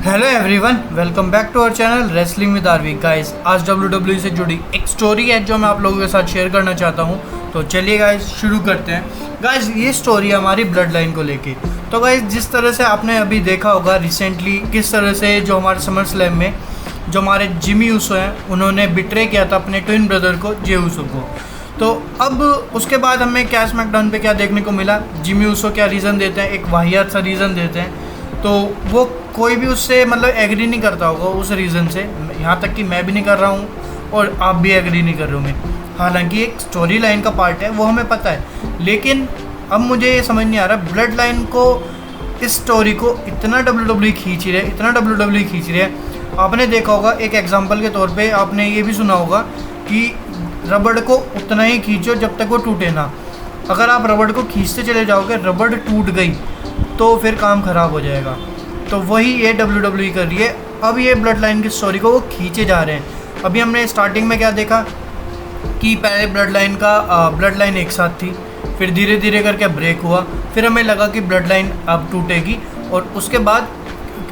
Hello everyone, welcome back to our channel wrestling with RV. Guys, आज WWE से जुड़ी एक स्टोरी है जो मैं आप लोगों के साथ शेयर करना चाहता हूं। तो चलिए गाइस शुरू करते हैं। गाइस, ये स्टोरी है हमारी ब्लड लाइन को लेके। तो गाइस, जिस तरह से आपने अभी देखा होगा रिसेंटली किस तरह से जो हमारे समर स्लैम में जो हमारे जिमी ऊसो हैं उन्होंने बिट्रे किया था अपने ट्विन ब्रदर को, जे ऊसो को। तो अब उसके बाद हमें क्या स्मैकडाउन पे क्या देखने को मिला, जिमी ऊसो क्या रीज़न देते हैं, एक वाहियात सा रीज़न देते हैं। तो वो कोई भी उससे मतलब एग्री नहीं करता होगा उस रीज़न से, यहाँ तक कि मैं भी नहीं कर रहा हूँ और आप भी एग्री नहीं कर रहे होंगे। हालांकि एक स्टोरी लाइन का पार्ट है, वो हमें पता है, लेकिन अब मुझे ये समझ नहीं आ रहा ब्लड लाइन को, इस स्टोरी को इतना WWE खींच रहे, इतना WWE खींच रहे हैं। आपने देखा होगा एक एग्जांपल के तौर पे, आपने ये भी सुना होगा कि रबड़ को उतना ही खींचो जब तक वो टूटे ना। अगर आप रबड़ को खींचते चले जाओगे, रबड़ टूट गई तो फिर काम ख़राब हो जाएगा। तो वही ये WWE कर रही है। अब ये ब्लड लाइन की स्टोरी को वो खींचे जा रहे हैं। अभी हमने स्टार्टिंग में क्या देखा कि पहले ब्लड लाइन एक साथ थी, फिर धीरे धीरे करके ब्रेक हुआ, फिर हमें लगा कि ब्लड लाइन अब टूटेगी और उसके बाद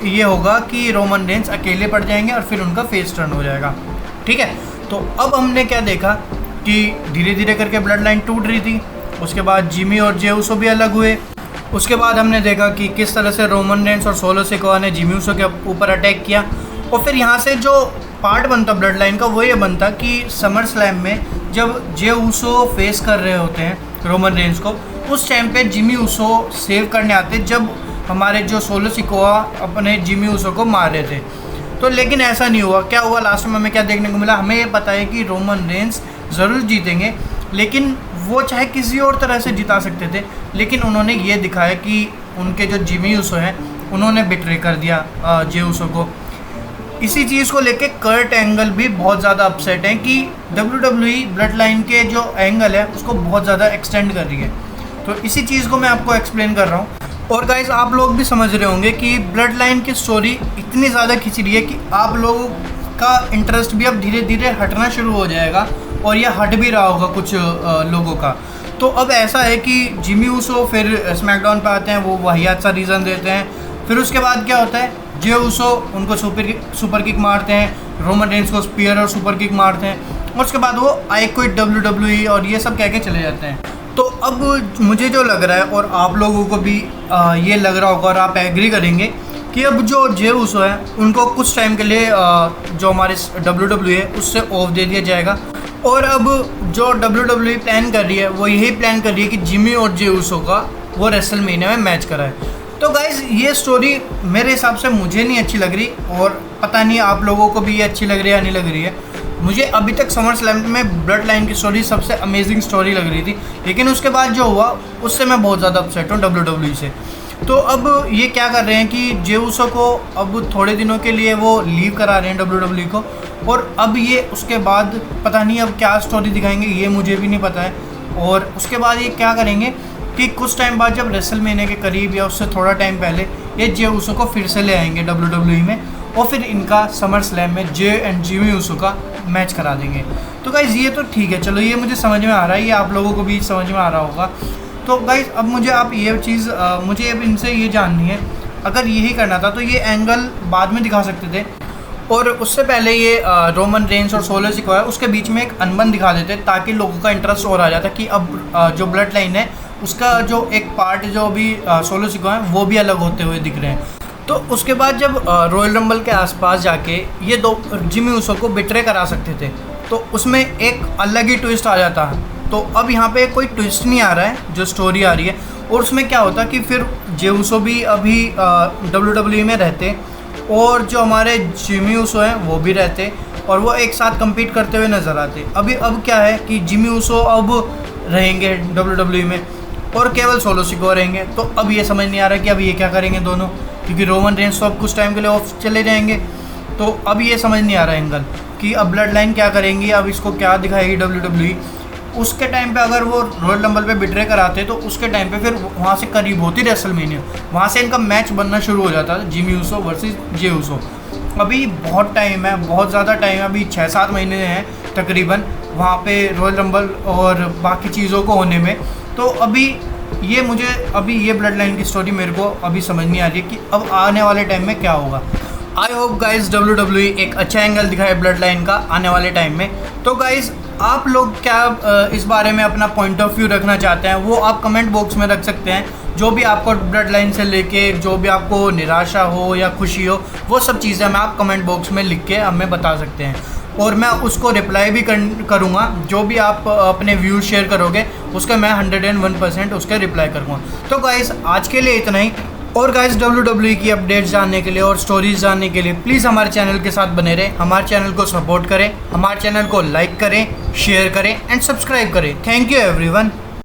ये होगा कि रोमन रेंस अकेले पड़ जाएंगे और फिर उनका फेस टर्न हो जाएगा। ठीक है, तो अब हमने क्या देखा कि धीरे धीरे करके ब्लड लाइन टूट रही थी। उसके बाद जिमी और जे ऊसो भी अलग हुए। उसके बाद हमने देखा कि किस तरह से रोमन रेंस और सोलो सिकोआ ने जिमी ऊसो के ऊपर अटैक किया। और फिर यहाँ से जो पार्ट बनता ब्लड लाइन का, वो ये बनता कि समर स्लैम में जब जे ऊसो फेस कर रहे होते हैं रोमन रेंस को, उस टाइम पे जिमी ऊसो सेव करने आते जब हमारे जो सोलो सिकोआ अपने जिमी ऊसो को मार रहे थे। तो लेकिन ऐसा नहीं हुआ। क्या हुआ लास्ट में हमें क्या देखने को मिला? हमें ये पता है कि रोमन रेंस ज़रूर जीतेंगे, लेकिन वो चाहे किसी और तरह से जिता सकते थे, लेकिन उन्होंने ये दिखाया कि उनके जो जिमी ऊसो हैं उन्होंने बिट्रे कर दिया जे ऊसो को। इसी चीज़ को लेके कर्ट एंगल भी बहुत ज़्यादा अपसेट हैं कि WWE ब्लड लाइन के जो एंगल है उसको बहुत ज़्यादा एक्सटेंड कर रही है। तो इसी चीज़ को मैं आपको एक्सप्लेन कर रहा हूँ। और गाइस, आप लोग भी समझ रहे होंगे कि ब्लड लाइन की स्टोरी इतनी ज़्यादा खिंच रही है कि आप लोगों का इंटरेस्ट भी अब धीरे धीरे हटना शुरू हो जाएगा, और यह हट भी रहा होगा कुछ लोगों का। तो अब ऐसा है कि जिमी ऊसो फिर स्मैकडाउन पे आते हैं, वो वाहियात सा रीज़न देते हैं। फिर उसके बाद क्या होता है, जे ऊसो उनको सुपर किक मारते हैं, रोमन रेंस को स्पीयर और सुपर किक मारते हैं, और उसके बाद वो आई क्विट WWE और ये सब कह के चले जाते हैं। तो अब मुझे जो लग रहा है, और आप लोगों को भी ये लग रहा होगा और आप एग्री करेंगे कि अब जो जे ऊसो है उनको कुछ टाइम के लिए जो हमारे WWE है उससे ऑफ दे दिया जाएगा। और अब जो WWE प्लान कर रही है वो यही प्लान कर रही है कि जिमी और जे ऊसो का वो रेसलमेनिया में मैच कराए। तो गाइज़, ये स्टोरी मेरे हिसाब से मुझे नहीं अच्छी लग रही, और पता नहीं आप लोगों को भी ये अच्छी लग रही है या नहीं लग रही है। मुझे अभी तक समर स्लैम में ब्लड लाइन की स्टोरी सबसे अमेजिंग स्टोरी लग रही थी, लेकिन उसके बाद जो हुआ उससे मैं बहुत ज़्यादा अपसेट हूँ WWE से। तो अब ये क्या कर रहे हैं कि जे ऊसो को अब थोड़े दिनों के लिए वो लीव करा रहे हैं WWE को, और अब ये उसके बाद पता नहीं अब क्या स्टोरी दिखाएंगे, ये मुझे भी नहीं पता है। और उसके बाद ये क्या करेंगे कि कुछ टाइम बाद जब रेसलमेनिया के करीब या उससे थोड़ा टाइम पहले ये जे ऊसो को फिर से ले आएंगे WWE में, और फिर इनका समर स्लैम में जे एंड जिमी ऊसो का मैच करा देंगे। तो गाइज़, ये तो ठीक है, चलो ये मुझे समझ में आ रहा है, ये आप लोगों को भी समझ में आ रहा होगा। तो गाइज़, अब मुझे आप ये चीज़ मुझे अब इनसे ये जाननी है, अगर यही करना था तो ये एंगल बाद में दिखा सकते थे, और उससे पहले ये रोमन रेंस और सोलो सिकोआ है उसके बीच में एक अनबन दिखा देते, ताकि लोगों का इंटरेस्ट और आ जाता कि अब जो ब्लड लाइन है उसका जो एक पार्ट जो भी सोलो सिकोआ है वो भी अलग होते हुए दिख रहे हैं। तो उसके बाद जब रॉयल रंबल के आसपास जाके ये दो जिमी ऊसो को बिट्रे करा सकते थे, तो उसमें एक अलग ही ट्विस्ट आ जाता। तो अब यहाँ पे कोई ट्विस्ट नहीं आ रहा है, जो स्टोरी आ रही है, और उसमें क्या होता कि फिर जे ऊसो भी अभी WWE में रहते, और जो हमारे जिमी ऊसो हैं वो भी रहते, और वो एक साथ कम्पीट करते हुए नज़र आते। अब क्या है कि जिमी ऊसो अब रहेंगे WWE में और केवल सोलो सिकोआ रहेंगे। तो अब ये समझ नहीं आ रहा कि अब ये क्या करेंगे दोनों, क्योंकि रोमन रेंस तो अब कुछ टाइम के लिए ऑफ चले जाएंगे। तो अब ये समझ नहीं आ रहा एंगल कि अब ब्लड लाइन क्या करेंगी, अब इसको क्या दिखाएगी WWE। उसके टाइम पे अगर वो रॉयल रंबल पे बिट्रे कराते तो उसके टाइम पे फिर वहाँ से करीब होती रेसलमेनिया, वहाँ से इनका मैच बनना शुरू हो जाता था, Jimmy Uso versus Jey Uso. अभी बहुत टाइम है, बहुत ज़्यादा टाइम है, अभी 6-7 महीने हैं तकरीबन वहाँ पे रॉयल रंबल और बाकी चीज़ों को होने में। तो अभी ये ब्लड लाइन की स्टोरी मेरे को अभी समझ नहीं आ रही है कि अब आने वाले टाइम में क्या होगा। आई होप गाइज WWE एक अच्छा एंगल दिखाए ब्लड लाइन का आने वाले टाइम में। तो गाइज आप लोग क्या इस बारे में अपना पॉइंट ऑफ व्यू रखना चाहते हैं वो आप कमेंट बॉक्स में रख सकते हैं। जो भी आपको ब्लड लाइन से लेके जो भी आपको निराशा हो या खुशी हो वो सब चीज़ें मैं आप कमेंट बॉक्स में लिख के हमें बता सकते हैं और मैं उसको रिप्लाई भी करूँगा। जो भी आप अपने व्यूज़ शेयर करोगे उसका मैं 101% उसके रिप्लाई करूँगा। तो गाइस आज के लिए इतना ही। और गाइस WWE की अपडेट्स जानने के लिए और स्टोरीज जानने के लिए प्लीज़ हमारे चैनल के साथ बने रहें, हमारे चैनल को सपोर्ट करें, हमारे चैनल को लाइक करें, शेयर करें एंड सब्सक्राइब करें। Thank you everyone.